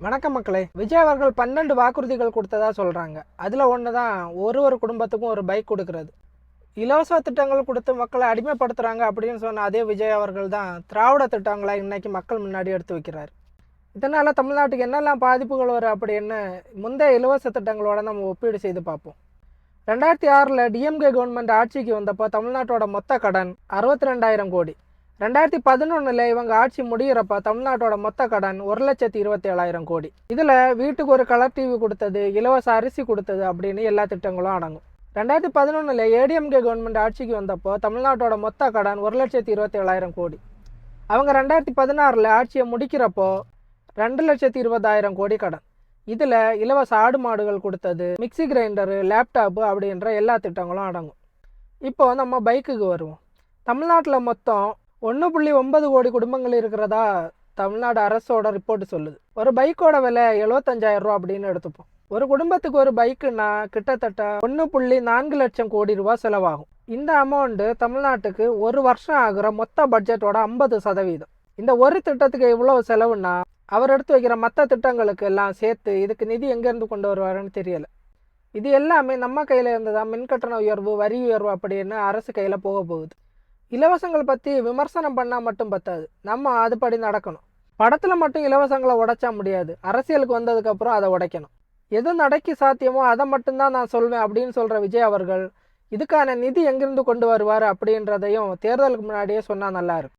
வணக்கம் மக்களே. விஜய் அவர்கள் 12 வாக்குறுதிகள் கொடுத்ததா சொல்கிறாங்க. அதில் ஒன்று தான் ஒரு குடும்பத்துக்கும் ஒரு பைக் கொடுக்கறது. இலவச திட்டங்கள் கொடுத்து மக்களை அடிமைப்படுத்துகிறாங்க அப்படின்னு சொன்ன அதே விஜய் அவர்கள் தான் திராவிட திட்டங்களை இன்னைக்கு மக்கள் முன்னாடி எடுத்து வைக்கிறார். இதனால் தமிழ்நாட்டுக்கு என்னெல்லாம் பாதிப்புகள் வரும் அப்படின்னு முந்தைய இலவச திட்டங்களோட நம்ம ஒப்பீடு செய்து பார்ப்போம். 2006 டிஎம்கே கவர்மெண்ட் ஆட்சிக்கு வந்தப்போ தமிழ்நாட்டோட மொத்த கடன் 62,000 கோடி. 2011 இவங்க ஆட்சி முடிகிறப்ப தமிழ்நாட்டோட மொத்த கடன் 1,27,000 கோடி. இதில் வீட்டுக்கு ஒரு கலர் டிவி கொடுத்தது, இலவச அரிசி கொடுத்தது அப்படின்னு எல்லா திட்டங்களும் அடங்கும். 2011 ஏடிஎம்கே கவர்மெண்ட் ஆட்சிக்கு வந்தப்போ தமிழ்நாட்டோட மொத்த கடன் 1,27,000 கோடி. அவங்க 2016 ஆட்சியை முடிக்கிறப்போ 2,20,000 கோடி கடன். இதில் இலவச ஆடு மாடுகள் கொடுத்தது, மிக்சி கிரைண்டரு, லேப்டாப்பு அப்படின்ற எல்லா திட்டங்களும் அடங்கும். இப்போ நம்ம பைக்குக்கு வருவோம். தமிழ்நாட்டில் மொத்தம் 1.9 கோடி குடும்பங்கள் இருக்கிறதா தமிழ்நாடு அரசோட ரிப்போர்ட் சொல்லுது. ஒரு பைக்கோட விலை 75,000 ரூபா அப்படின்னு எடுத்துப்போம். ஒரு குடும்பத்துக்கு ஒரு பைக்குன்னா கிட்டத்தட்ட 1.4 லட்சம் கோடி ரூபா செலவாகும். இந்த அமௌண்ட்டு தமிழ்நாட்டுக்கு ஒரு வருஷம் ஆகிற மொத்த பட்ஜெட்டோட 50%. இந்த ஒரு திட்டத்துக்கு இவ்வளோ செலவுன்னா அவர் எடுத்து வைக்கிற மற்ற திட்டங்களுக்கு எல்லாம் சேர்த்து இதுக்கு நிதி எங்கேருந்து கொண்டு வருவாருன்னு தெரியல. இது எல்லாமே நம்ம கையில் இருந்து தான் மின்கட்டண உயர்வு, வரி உயர்வு அப்படின்னு அரசு கையில் போக போகுது. இலவசங்கள் பற்றி விமர்சனம் பண்ணால் மட்டும் பத்தாது, நம்ம அதுபடி நடக்கணும். படத்தில் மட்டும் இலவசங்களை உடைச்சா முடியாது, அரசியலுக்கு வந்ததுக்கப்புறம் அதை உடைக்கணும். எது நடக்கி சாத்தியமோ அதை மட்டும்தான் நான் சொல்வேன் அப்படின்னு சொல்கிற விஜய் அவர்கள் இதுக்கான நிதி எங்கிருந்து கொண்டு வருவார் அப்படின்றதையும் தேர்தலுக்கு முன்னாடியே சொன்னால் நல்லா இருக்கும்.